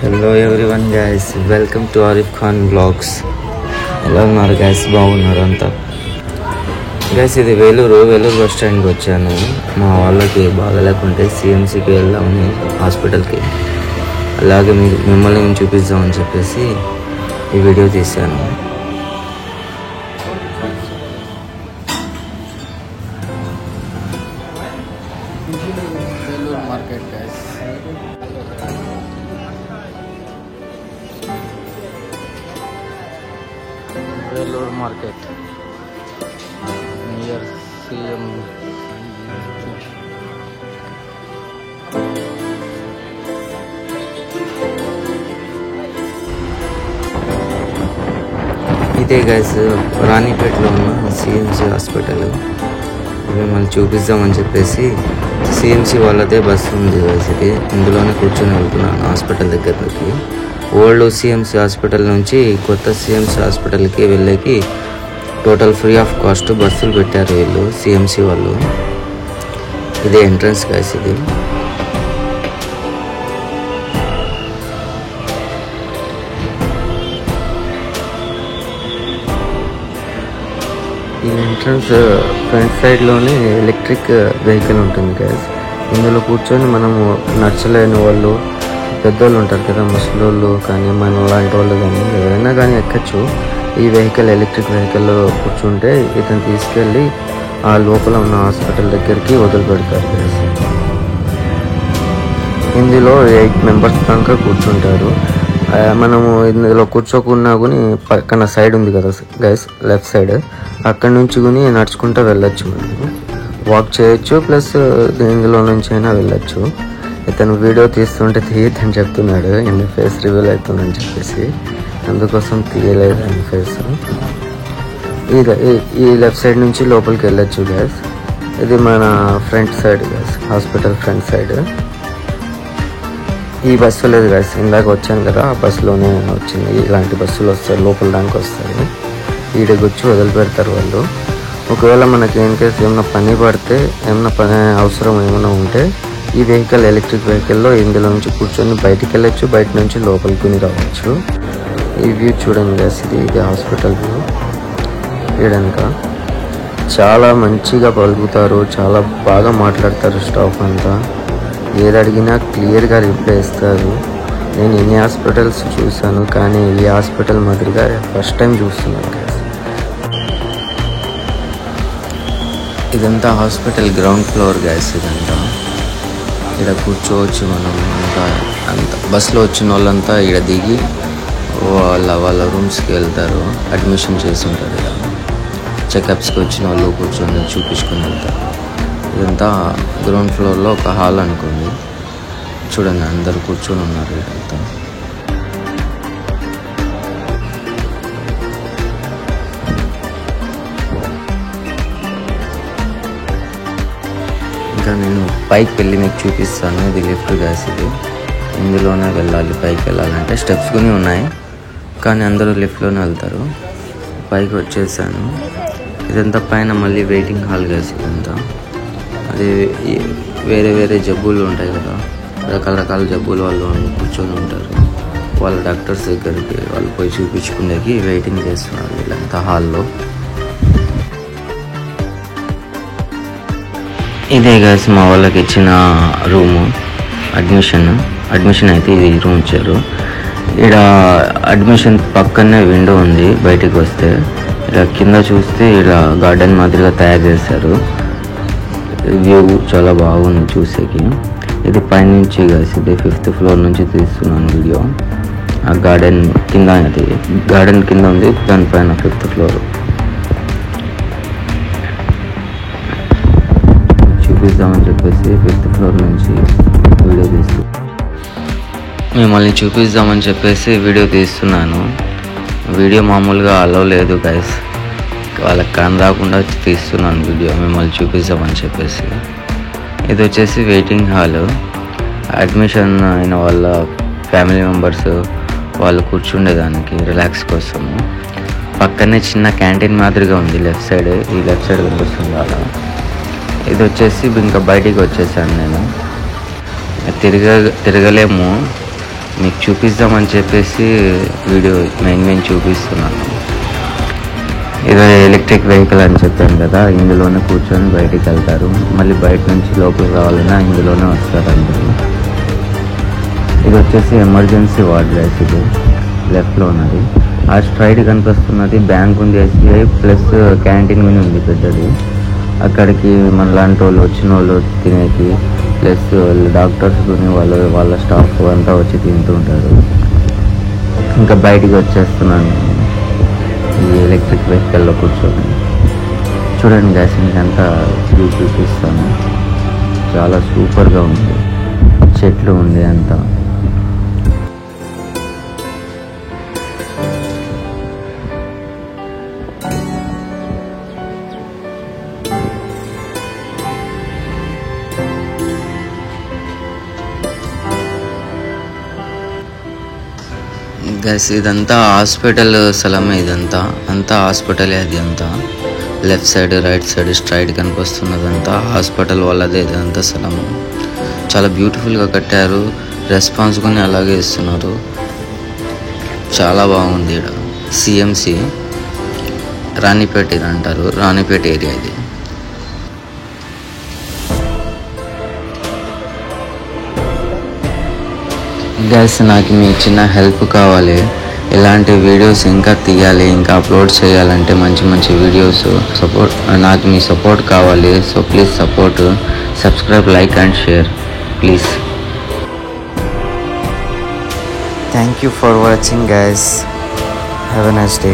Hello everyone guys, welcome to Arif Khan blogs. ఎలా ఉన్నారు guys? బాగున్నారు అంతా గైస్? ఇది వేలూరు బస్ స్టాండ్కి వచ్చాను. మా వాళ్ళకి బాగాలేకుంటే సిఎంసికి వెళ్దామని హాస్పిటల్కి, అలాగే మిమ్మల్ని నేను చూపిద్దామని చెప్పేసి ఈ వీడియో తీశాను. Vellore market guys. Vellore market near CM. ఇదే గైస్ రాణిపేటలో ఉన్న సిఎంసి హాస్పిటల్. మిమ్మల్ని చూపిద్దామని చెప్పేసి సిఎంసి వాళ్ళదే బస్సు ఉంది గైస్. ఇది ఇందులోనే కూర్చొని వెళ్తున్నాను హాస్పిటల్ దగ్గరికి. ఓల్డ్ సిఎంసి హాస్పిటల్ నుంచి కొత్త సిఎంసి హాస్పిటల్కి వెళ్ళేకి టోటల్ ఫ్రీ ఆఫ్ కాస్ట్ బస్సులు పెట్టారు వీళ్ళు సిఎంసి వాళ్ళు. ఇదే ఎంట్రన్స్ గైస్. ఇది ఈ ఎంట్రన్స్ ఫ్రంట్ సైడ్లోనే ఎలక్ట్రిక్ వెహికల్ ఉంటుంది గైస్. ఇందులో కూర్చొని మనము నడచలేని వాళ్ళు, పెద్దోళ్ళు ఉంటారు కదా, ముసలోళ్ళు కానీ మన లాంటి వాళ్ళు కానీ ఎవరైనా కానీ ఎక్కచ్చు. ఈ వెహికల్ ఎలక్ట్రిక్ వెహికల్లో కూర్చుంటే ఇతను తీసుకెళ్ళి ఆ లోపల ఉన్న హాస్పిటల్ దగ్గరికి వదిలిపెడతారు గైస్. ఇందులో 8 మెంబర్స్ దాకా కూర్చుంటారు. మనము ఇందులో కూర్చోకున్నా కూడా పక్కన సైడ్ ఉంది కదా గైస్, లెఫ్ట్ సైడ్, అక్కడ నుంచి కూడా నడుచుకుంటూ వెళ్ళొచ్చు. మనము వాక్ చేయొచ్చు, ప్లస్ ఇందులో నుంచి అయినా వెళ్ళొచ్చు. ఇతను వీడియో తీస్తుంటే తీయద్దని చెప్తున్నాడు, ఎన్ని ఫేస్ రివీల్ అవుతుందని చెప్పేసి, అందుకోసం తీయలేదు ఆయన ఫేస్. ఈ లెఫ్ట్ సైడ్ నుంచి లోపలికి వెళ్ళొచ్చు గైస్. ఇది మన front side guys, hospital front side. ఈ బస్సు లేదు గైస్, ఇందాక వచ్చాను కదా ఆ బస్సులోనే వచ్చింది. ఇలాంటి బస్సులు వస్తాయి, లోపల దానికి వస్తాయి. ఈడకి వచ్చి వదిలిపెడతారు వాళ్ళు. ఒకవేళ మనకి ఏం కేసు ఏమైనా పని పడితే, ఏమైనా పని అవసరం ఏమైనా ఉంటే ఈ వెహికల్ ఎలక్ట్రిక్ వెహికల్లో ఇందులో నుంచి కూర్చొని బయటికి వెళ్ళొచ్చు, బయట నుంచి లోపలికి రావచ్చు. ఈ వ్యూ చూడండి గైస్, ఇది హాస్పిటల్ వ్యూ. ఈడనక చాలా మంచిగా పలుకుతారు, చాలా బాగా మాట్లాడతారు స్టాఫ్ అంతా. ఏది అడిగినా క్లియర్గా రిప్లై ఇస్తారు. నేను ఎన్ని హాస్పిటల్స్ చూశాను, కానీ ఈ హాస్పిటల్ మాదిరిగా ఫస్ట్ టైం చూస్తున్నాను గైస్. ఇదంతా హాస్పిటల్ గ్రౌండ్ ఫ్లోర్ గైస్. ఇదంతా ఇక్కడ కూర్చోవచ్చు మనం. అంత బస్సులో వచ్చిన వాళ్ళంతా ఇక్కడ దిగి వాళ్ళ రూమ్స్కి వెళ్తారు. అడ్మిషన్ చేసి ఉంటారు ఇక్కడ. చెకప్స్కి వచ్చిన వాళ్ళు కూర్చొని చూపించుకొని వెళ్తారు. ఇదంతా గ్రౌండ్ ఫ్లోర్లో ఒక హాల్ అనుకోండి. చూడండి, అందరు కూర్చొని ఉన్నారు ఇదంతా. ఇంకా నేను పైకి వెళ్ళి మీకు చూపిస్తాను. ఇది లిఫ్ట్ గ్యాస్. ఇది ఇందులోనే వెళ్ళాలి. పైకి వెళ్ళాలంటే స్టెప్స్ కొన్ని ఉన్నాయి, కానీ అందరూ లిఫ్ట్లోనే వెళ్తారు. పైకి వచ్చేసాను. ఇదంతా పైన మళ్ళీ వెయిటింగ్ హాల్ గ్యాస్. ఇదంతా అది వేరే వేరే జబ్బులు ఉంటాయి కదా, రకరకాల జబ్బులు వాళ్ళు కూర్చొని ఉంటారు. వాళ్ళ డాక్టర్స్ దగ్గరికి వాళ్ళు పోయి చూపించుకునేకి వెయిటింగ్ చేస్తున్నారు వీళ్ళంతా హాల్లో. ఇదే గైస్ మా వాళ్ళకి ఇచ్చిన రూము. అడ్మిషన్ అయితే ఇది రూమ్ ఇచ్చారు. ఇక్కడ అడ్మిషన్ పక్కనే విండో ఉంది. బయటికి వస్తే ఇలా కింద చూస్తే ఇలా గార్డెన్ మాదిరిగా తయారు చేశారు. వ్యూ చాలా బాగుంది చూసేకి. ఇది పైనుంచి గైస్, ఇది 5th ఫ్లోర్ నుంచి తీస్తున్నాను వీడియో. ఆ గార్డెన్ కింద, అది గార్డెన్ కింద ఉంది, దానిపైన 5th ఫ్లోర్. చూపిద్దామని చెప్పేసి 5th ఫ్లోర్ నుంచి వీడియో మిమ్మల్ని చూపిద్దామని చెప్పేసి వీడియో తీస్తున్నాను. వీడియో మామూలుగా అలవ్ లేదు గైస్, వాళ్ళకి కాని రాకుండా తీస్తున్నాను వీడియో మిమ్మల్ని చూపిద్దామని చెప్పేసి. ఇది వచ్చేసి వెయిటింగ్ హాల్. అడ్మిషన్ అయిన వాళ్ళ ఫ్యామిలీ మెంబర్స్ వాళ్ళు కూర్చుండేదానికి రిలాక్స్ కోసము. పక్కనే చిన్న క్యాంటీన్ మాదిరిగా ఉంది లెఫ్ట్ సైడ్. ఈ లెఫ్ట్ సైడ్ కనిపిస్తుంది అలా. ఇది వచ్చేసి ఇంకా బయటికి వచ్చేసాను నేను. తిరగలేము, మీకు చూపిద్దామని చెప్పేసి వీడియో మెయిన్ చూపిస్తున్నాను. ఇది ఎలక్ట్రిక్ వెహికల్ అని చెప్పాను కదా, ఇందులోనే కూర్చొని బయటికి వెళ్తారు. మళ్ళీ బయట నుంచి లోపలికి రావాలన్నా ఇందులోనే వస్తారు అందరూ. ఇది వచ్చేసి ఎమర్జెన్సీ వార్డ్ గైస్. ఇది లెఫ్ట్లో ఉన్నది. ఆ స్ట్రైట్ కనిపిస్తున్నది బ్యాంక్ ఉంది, SBI ప్లస్ క్యాంటీన్ కూడా ఉంది పెద్దది. అక్కడికి మన లాంటి వాళ్ళు వచ్చిన వాళ్ళు తినేకి ప్లస్ డాక్టర్స్ వాళ్ళ స్టాఫ్ అంతా వచ్చి తింటూ ఉంటారు. ఇంకా బయటికి వచ్చేస్తున్నాను ఈ ఎలక్ట్రిక్ వెహికల్లో కూర్చొని. చూడండి గ్యాస్, ఇంకంతా వ్యూ చూపిస్తాను. చాలా సూపర్గా ఉంది, చెట్లు ఉంది అంతా. గైస్ ఇదంతా హాస్పిటల్ స్థలమే. అంతా హాస్పిటలే. అది అంతా left side right side straight కనిపిస్తున్నదంతా హాస్పిటల్ వాళ్ళదే. ఇదంతా స్థలము చాలా బ్యూటిఫుల్గా కట్టారు. రెస్పాన్స్ కూడా అలాగే ఇస్తున్నారు. చాలా బాగుంది. ఇక్కడ CMC రాణిపేట ఇది అంటారు, రాణిపేట ఏరియా ఇది. గైస్ నాకు మీ చిన్న హెల్ప్ కావాలి. ఇలాంటి వీడియోస్ ఇంకా తీయాలి, ఇంకా అప్లోడ్ చేయాలంటే మంచి వీడియోస్ నాకు మీ సపోర్ట్ కావాలి. So please support, subscribe, like and share please. Thank you for watching guys. Have a nice day.